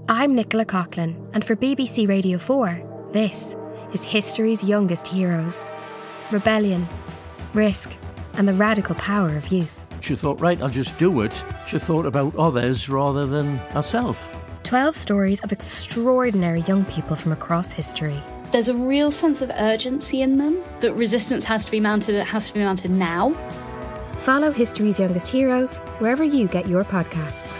I'm Nicola Coughlan, and for BBC Radio 4, this is history's youngest heroes. Rebellion, risk, and the radical power of youth. She thought, right, I'll just do it. She thought about others rather than herself. 12 stories of extraordinary young people from across history. There's a real sense of urgency in them, that resistance has to be mounted, it has to be mounted now. Follow History's Youngest Heroes wherever you get your podcasts.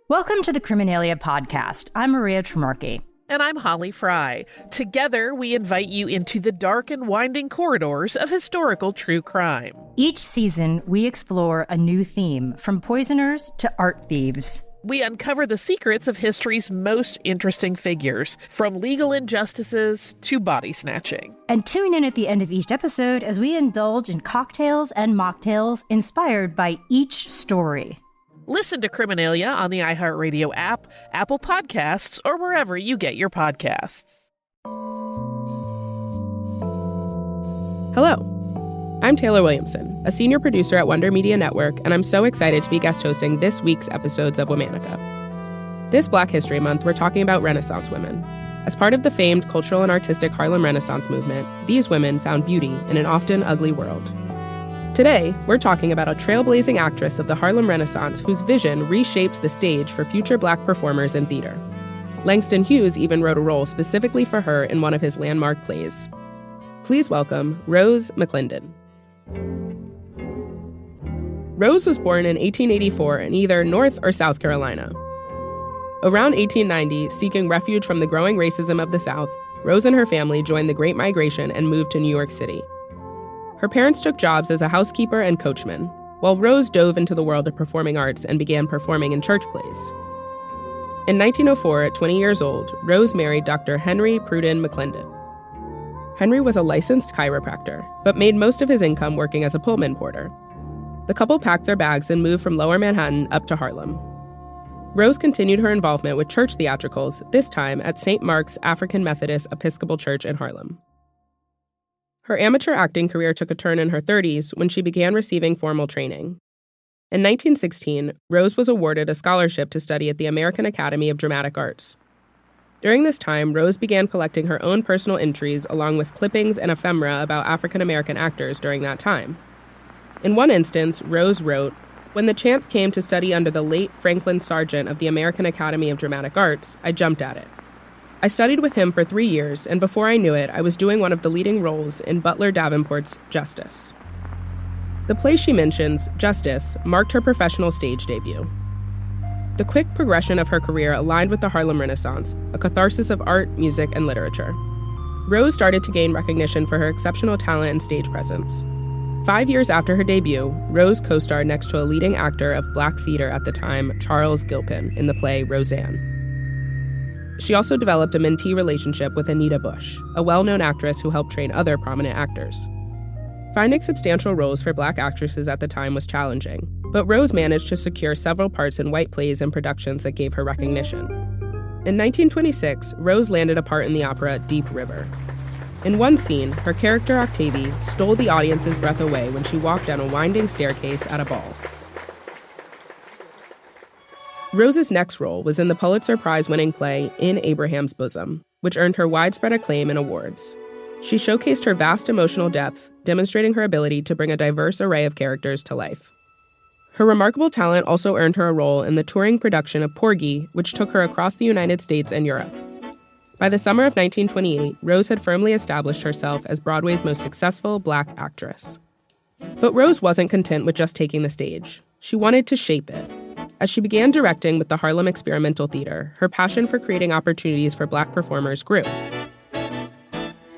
Welcome to the Criminalia podcast. I'm Maria Tremarchi. And I'm Holly Fry. Together, we invite you into the dark and winding corridors of historical true crime. Each season, we explore a new theme, from poisoners to art thieves. We uncover the secrets of history's most interesting figures, from legal injustices to body snatching. And tune in at the end of each episode as we indulge in cocktails and mocktails inspired by each story. Listen to Criminalia on the iHeartRadio app, Apple Podcasts, or wherever you get your podcasts. Hello, I'm Taylor Williamson, a senior producer at Wonder Media Network, and I'm so excited to be guest hosting this week's episodes of Womanica. This Black History Month, we're talking about Renaissance women. As part of the famed cultural and artistic Harlem Renaissance movement, these women found beauty in an often ugly world. Today, we're talking about a trailblazing actress of the Harlem Renaissance whose vision reshaped the stage for future Black performers in theater. Langston Hughes even wrote a role specifically for her in one of his landmark plays. Please welcome Rose McClendon. Rose was born in 1884 in either North or South Carolina. Around 1890, seeking refuge from the growing racism of the South, Rose and her family joined the Great Migration and moved to New York City. Her parents took jobs as a housekeeper and coachman, while Rose dove into the world of performing arts and began performing in church plays. In 1904, at 20 years old, Rose married Dr. Henry Pruden McClendon. Henry was a licensed chiropractor, but made most of his income working as a Pullman porter. The couple packed their bags and moved from Lower Manhattan up to Harlem. Rose continued her involvement with church theatricals, this time at St. Mark's African Methodist Episcopal Church in Harlem. Her amateur acting career took a turn in her 30s when she began receiving formal training. In 1916, Rose was awarded a scholarship to study at the American Academy of Dramatic Arts. During this time, Rose began collecting her own personal entries along with clippings and ephemera about African-American actors during that time. In one instance, Rose wrote, "When the chance came to study under the late Franklin Sargent of the American Academy of Dramatic Arts, I jumped at it. I studied with him for 3 years, and before I knew it, I was doing one of the leading roles in Butler Davenport's Justice." The play she mentions, Justice, marked her professional stage debut. The quick progression of her career aligned with the Harlem Renaissance, a catharsis of art, music, and literature. Rose started to gain recognition for her exceptional talent and stage presence. 5 years after her debut, Rose co-starred next to a leading actor of Black theater at the time, Charles Gilpin, in the play Roseanne. She also developed a mentee relationship with Anita Bush, a well-known actress who helped train other prominent actors. Finding substantial roles for Black actresses at the time was challenging, but Rose managed to secure several parts in white plays and productions that gave her recognition. In 1926, Rose landed a part in the opera Deep River. In one scene, her character Octavie stole the audience's breath away when she walked down a winding staircase at a ball. Rose's next role was in the Pulitzer Prize-winning play In Abraham's Bosom, which earned her widespread acclaim and awards. She showcased her vast emotional depth, demonstrating her ability to bring a diverse array of characters to life. Her remarkable talent also earned her a role in the touring production of Porgy, which took her across the United States and Europe. By the summer of 1928, Rose had firmly established herself as Broadway's most successful Black actress. But Rose wasn't content with just taking the stage. She wanted to shape it. As she began directing with the Harlem Experimental Theater, her passion for creating opportunities for Black performers grew.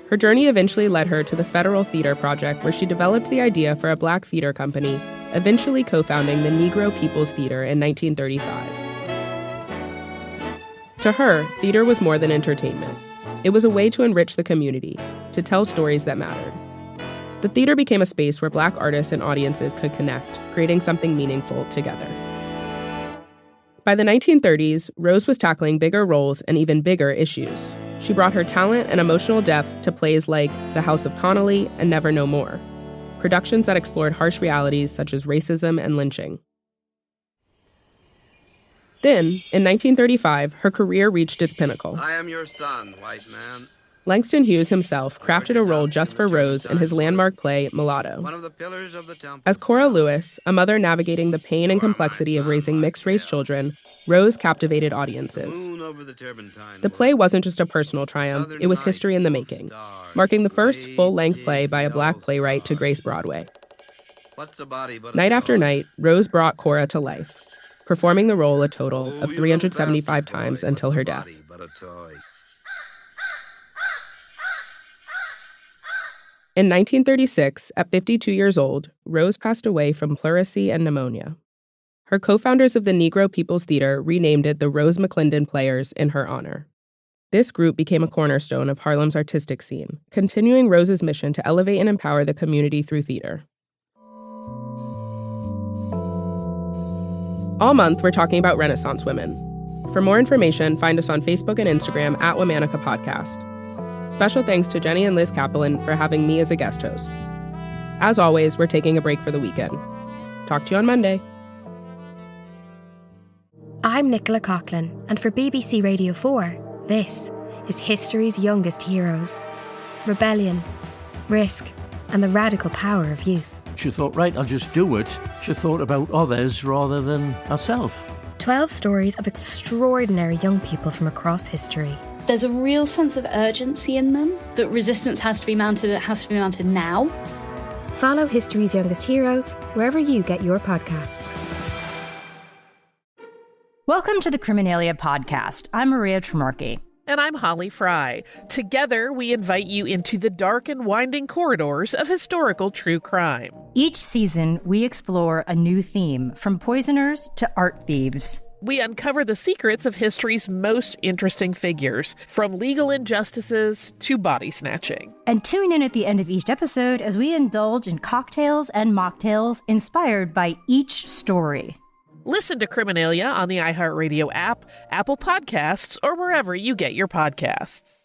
Her journey eventually led her to the Federal Theater Project, where she developed the idea for a Black theater company, eventually co-founding the Negro People's Theater in 1935. To her, theater was more than entertainment. It was a way to enrich the community, to tell stories that mattered. The theater became a space where Black artists and audiences could connect, creating something meaningful together. By the 1930s, Rose was tackling bigger roles and even bigger issues. She brought her talent and emotional depth to plays like The House of Connolly and Never No More, productions that explored harsh realities such as racism and lynching. Then, in 1935, her career reached its pinnacle. I am your son, white man. Langston Hughes himself crafted a role just for Rose in his landmark play, Mulatto. One of the pillars of the temple. As Cora Lewis, a mother navigating the pain and complexity of raising mixed-race children, Rose captivated audiences. The play wasn't just a personal triumph, it was history in the making, marking the first full-length play by a Black playwright to grace Broadway. Night after night, Rose brought Cora to life, performing the role a total of 375 times until her death. In 1936, at 52 years old, Rose passed away from pleurisy and pneumonia. Her co-founders of the Negro People's Theater renamed it the Rose McClendon Players in her honor. This group became a cornerstone of Harlem's artistic scene, continuing Rose's mission to elevate and empower the community through theater. All month, we're talking about Renaissance women. For more information, find us on Facebook and Instagram at Womanica Podcast. Special thanks to Jenny and Liz Kaplan for having me as a guest host. As always, we're taking a break for the weekend. Talk to you on Monday. I'm Nicola Coughlan, and for BBC Radio 4, this is history's youngest heroes. Rebellion, risk, and the radical power of youth. She thought, right, I'll just do it. She thought about others rather than herself. 12 stories of extraordinary young people from across history. There's a real sense of urgency in them, that resistance has to be mounted now. Follow history's youngest heroes wherever you get your podcasts. Welcome to the Criminalia podcast. I'm Maria Tremarchi. And I'm Holly Fry. Together, we invite you into the dark and winding corridors of historical true crime. Each season, we explore a new theme, from poisoners to art thieves. We uncover the secrets of history's most interesting figures, from legal injustices to body snatching. And tune in at the end of each episode as we indulge in cocktails and mocktails inspired by each story. Listen to Criminalia on the iHeartRadio app, Apple Podcasts, or wherever you get your podcasts.